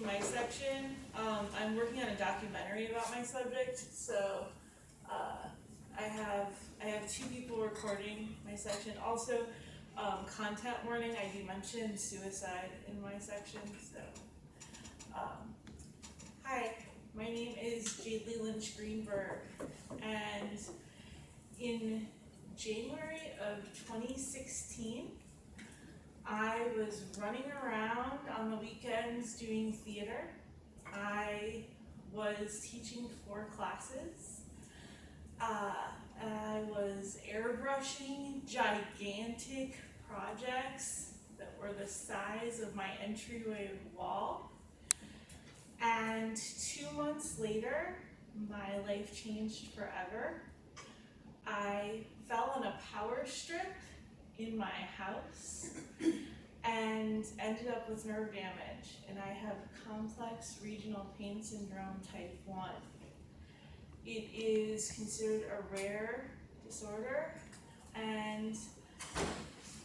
in my section. I'm working on a documentary about my subject, so I have two people recording my section. Also, content warning, I do mention suicide in my section, so. Hi, my name is Jadely Lynch Greenberg, and in January of 2016, I was running around on the weekends doing theater. I was teaching 4 classes. I was airbrushing gigantic projects that were the size of my entryway wall. And 2 months later, my life changed forever. I fell on a power strip in my house and ended up with nerve damage, and I have complex regional pain syndrome type 1. It is considered a rare disorder, and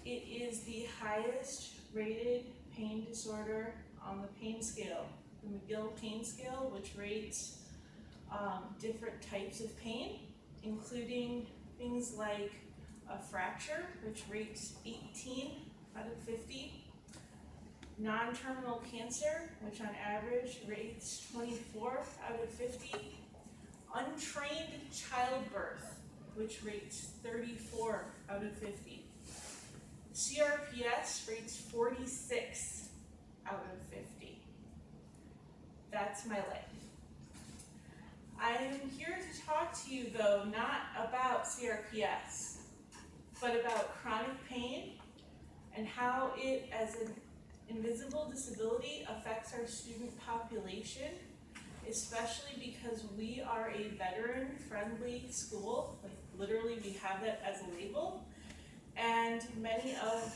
it is the highest rated pain disorder on the pain scale, the McGill pain scale, which rates different types of pain, including things like a fracture, which rates 18 out of 50, non-terminal cancer, which on average rates 24 out of 50, untrained childbirth, which rates 34 out of 50, CRPS rates 46 out of 50. That's my life. I am here to talk to you, though, not about CRPS, but about chronic pain and how it, as an invisible disability, affects our student population, especially because we are a veteran-friendly school. Like, literally, we have that as a label. And many of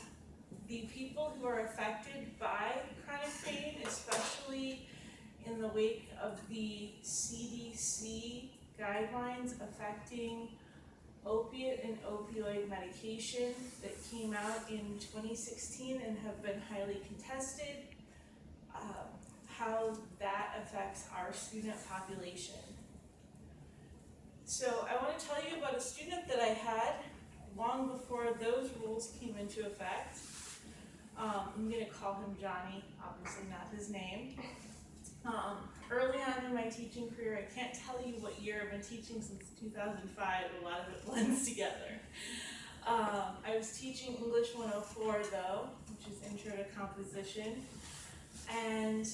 the people who are affected by chronic pain, especially in the wake of the CDC guidelines affecting opiate and opioid medication that came out in 2016 and have been highly contested, how that affects our student population. So I want to tell you about a student that I had long before those rules came into effect. I'm going to call him Johnny, obviously not his name. Early on in my teaching career, I can't tell you what year. I've been teaching since 2005, a lot of it blends together. I was teaching English 104 though, which is Intro to Composition, and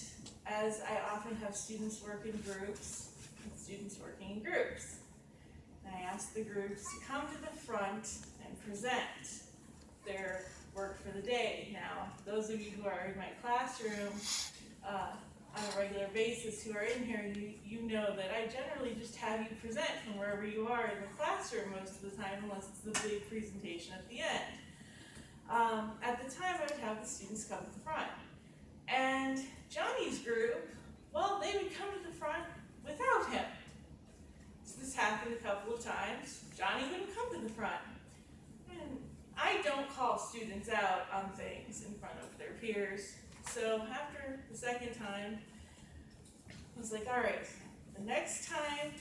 as I often have students work in groups, and I asked the groups to come to the front and present their work for the day. Now, those of you who are in my classroom, on a regular basis who are in here, you know that I generally just have you present from wherever you are in the classroom most of the time, unless it's the big presentation at the end. At the time, I would have the students come to the front. And Johnny's group, well, they would come to the front without him. So this happened a couple of times. Johnny wouldn't come to the front. And I don't call students out on things in front of their peers. So after the second time, I was like, all right, the next time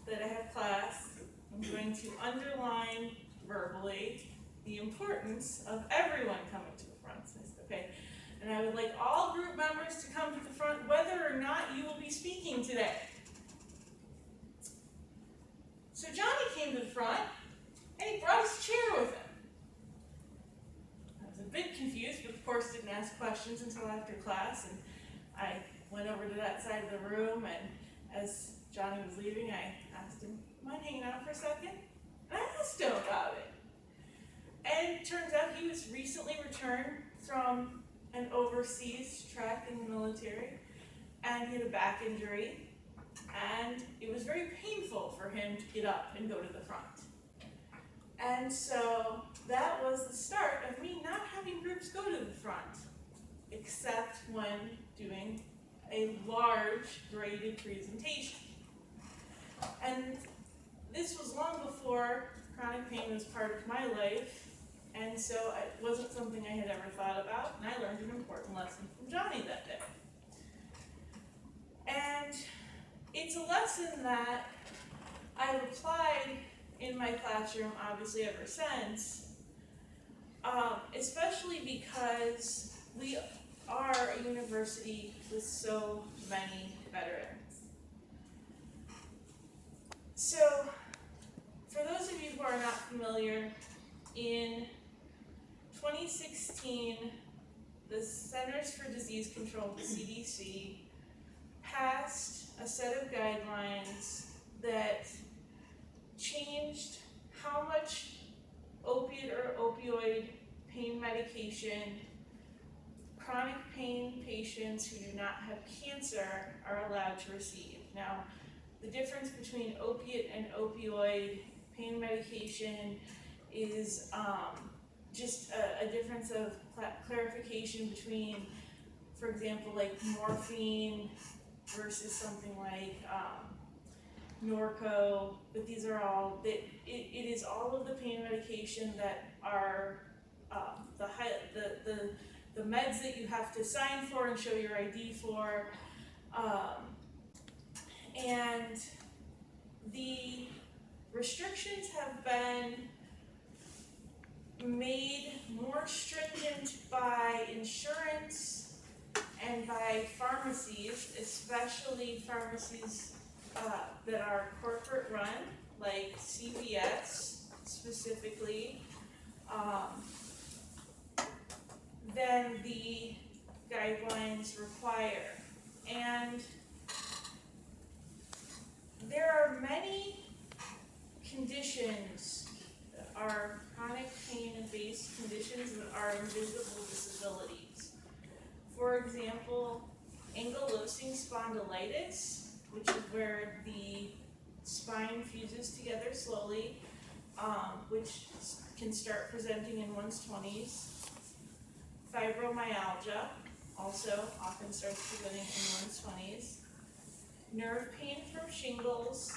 that I have class, I'm going to underline verbally the importance of everyone coming to the front. So I said, okay, and I would like all group members to come to the front, whether or not you will be speaking today. So Johnny came to the front, and he brought his chair with him. A bit confused, but of course didn't ask questions until after class, and I went over to that side of the room, and as Johnny was leaving, I asked him, mind hanging out for a second? And I asked him about it. And it turns out he was recently returned from an overseas track in the military, and he had a back injury, and it was very painful for him to get up and go to the front. And so that was the start of me not having groups go to the front, except when doing a large graded presentation. And this was long before chronic pain was part of my life, and so it wasn't something I had ever thought about, and I learned an important lesson from Johnny that day. lesson that I've applied in my classroom, obviously, ever since, especially because we are a university with so many veterans. So, for those of you who are not familiar, in 2016, the Centers for Disease Control, the CDC, passed a set of guidelines that changed how much opiate or opioid pain medication chronic pain patients who do not have cancer are allowed to receive. Now, the difference between opiate and opioid pain medication is just a difference of clarification between, for example, like morphine versus something like Norco, but these are all, it is all of the pain medication that are the meds that you have to sign for and show your ID for, and the restrictions have been made more stringent by insurance and by pharmacies, especially pharmacies that are corporate run, like CVS specifically, than the guidelines require. And there are many conditions that are chronic pain-based conditions that are invisible disabilities. For example, ankylosing spondylitis, which is where the spine fuses together slowly, which can start presenting in one's 20s. Fibromyalgia also often starts presenting in one's 20s. Nerve pain from shingles,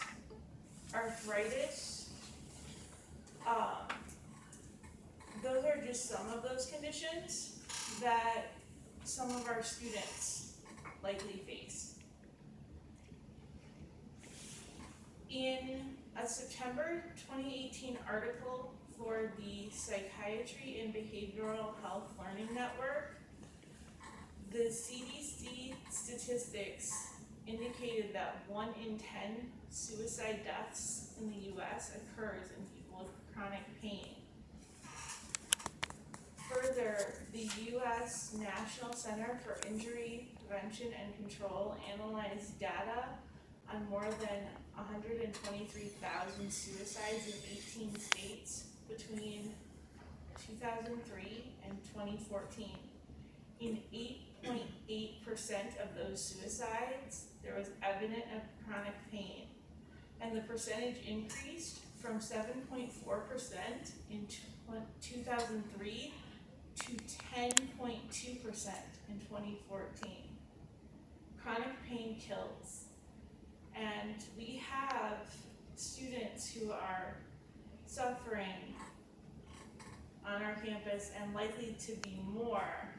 arthritis. Those are just some of those conditions that some of our students likely face. In a September 2018 article for the Psychiatry and Behavioral Health Learning Network, the CDC statistics indicated that 1 in 10 suicide deaths in the US occurs in people with chronic pain. Further, the US National Center for Injury Prevention and Control analyzed data on more than 123,000 suicides in 18 states between 2003 and 2014. In 8.8% of those suicides, there was evidence of chronic pain, and the percentage increased from 7.4% in 2003 to 10.2% in 2014. Chronic pain kills, and we have students who are suffering on our campus and likely to be more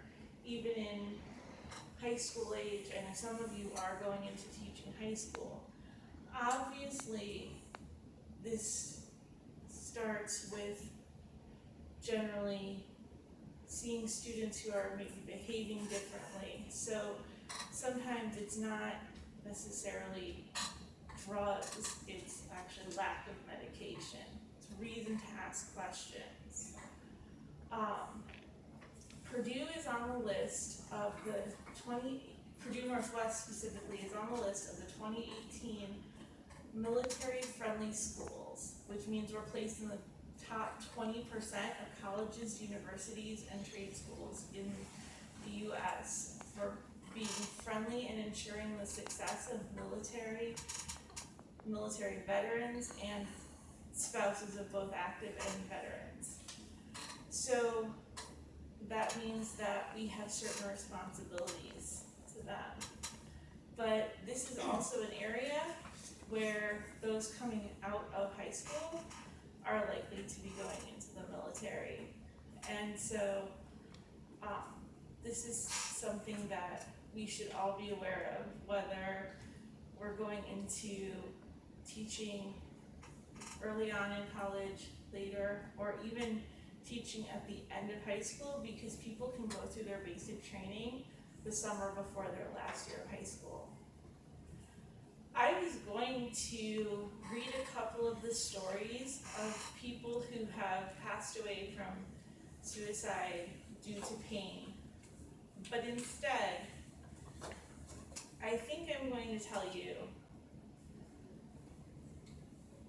even in high school age, and some of you are going into teaching high school. Obviously, this starts with generally seeing students who are maybe behaving differently. So sometimes it's not necessarily drugs, it's actually lack of medication. It's reason to ask questions. Purdue is on the list of the Purdue Northwest specifically is on the list of the 2018 military-friendly schools, which means we're placed in the top 20% of colleges, universities, and trade schools in the US for being friendly and ensuring the success of military veterans and spouses of both active and veterans. So that means that we have certain responsibilities to them. But this is also an area where those coming out of high school are likely to be going into the military. And so this is something that we should all be aware of, whether or going into teaching early on in college, later, or even teaching at the end of high school, because people can go through their basic training the summer before their last year of high school. I was going to read a couple of the stories of people who have passed away from suicide due to pain, but instead, I think I'm going to tell you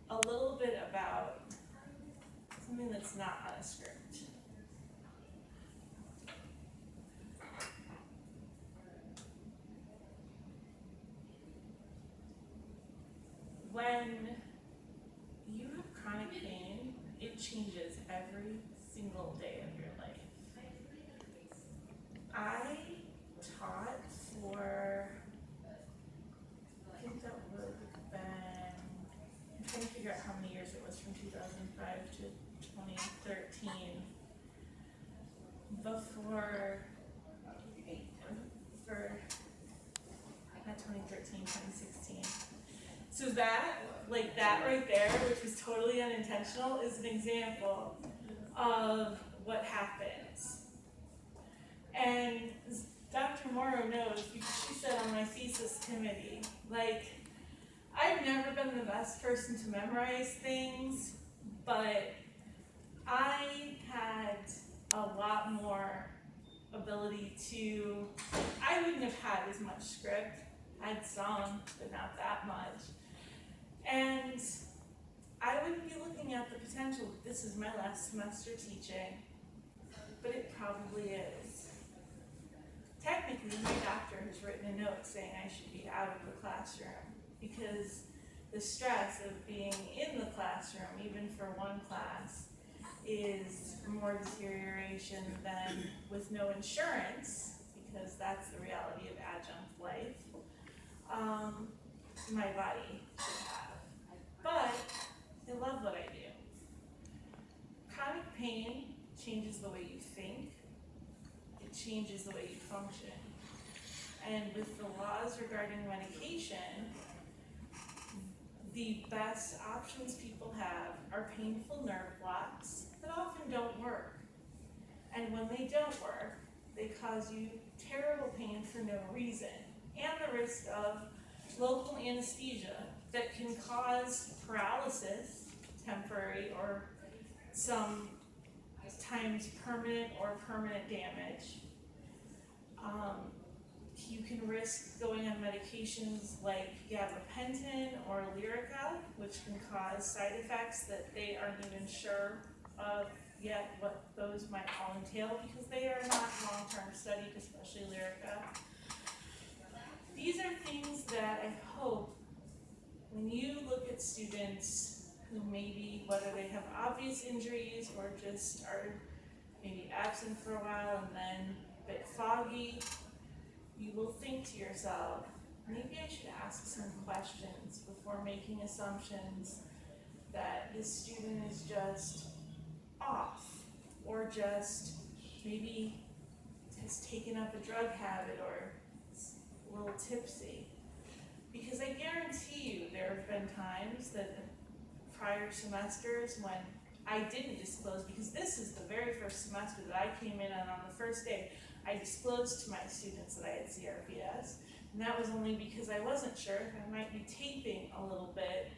a little bit about something that's not on a script. When you have chronic pain, it changes every single day of your life. I taught for, I think that would have been, I'm trying to figure out how many years it was, from 2005 to 2013. Before, not 2013, 2016. So that, like that right there, which was totally unintentional, is an example of what happens. And Dr. Morrow knows, because she said on my thesis committee, like, I've never been the best person to memorize things, but I had a lot more ability to, I wouldn't have had as much script, I had some, but not that much. And I wouldn't be looking at the potential, this is my last semester teaching, but it probably is. Technically, my doctor has written a note saying I should be out of the classroom, because the stress of being in the classroom, even for one class, is more deterioration than with no insurance, because that's the reality of adjunct life, my body should have. But I love what I do. Chronic pain changes the way you think. It changes the way you function. And with the laws regarding medication, the best options people have are painful nerve blocks that often don't work. And when they don't work, they cause you terrible pain for no reason, and the risk of local anesthesia that can cause paralysis, temporary or sometimes permanent or permanent damage. You can risk going on medications like gabapentin or Lyrica, which can cause side effects that they aren't even sure of yet what those might all entail, because they are not long-term studied, especially Lyrica. These are things that I hope, when you look at students who maybe, whether they have obvious injuries or just are maybe absent for a while and then a bit foggy, you will think to yourself, maybe I should ask some questions before making assumptions that this student is just off, or just maybe has taken up a drug habit or is a little tipsy. Because I guarantee you there have been times that in prior semesters when I didn't disclose, because this is the very first semester that I came in on the first day, I disclosed to my students that I had CRPS, and that was only because I wasn't sure if I might be taping a little bit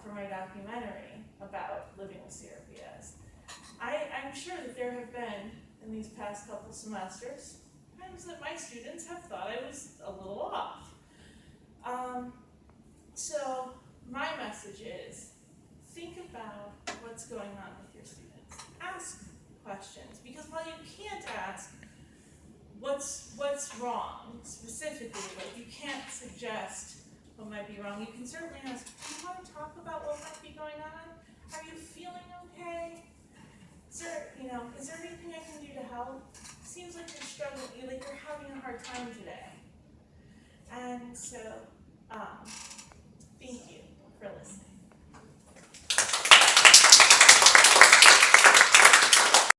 for my documentary about living with CRPS. I'm sure that there have been, in these past couple semesters, times that my students have thought I was a little off. So my message is, think about what's going on with your students. Ask questions, because while you can't ask what's wrong specifically, like you can't suggest what might be wrong, you can certainly ask, do you want to talk about what might be going on? Are you feeling okay? Is there anything I can do to help? Seems like you're struggling, like you're having a hard time today. And so, thank you for listening.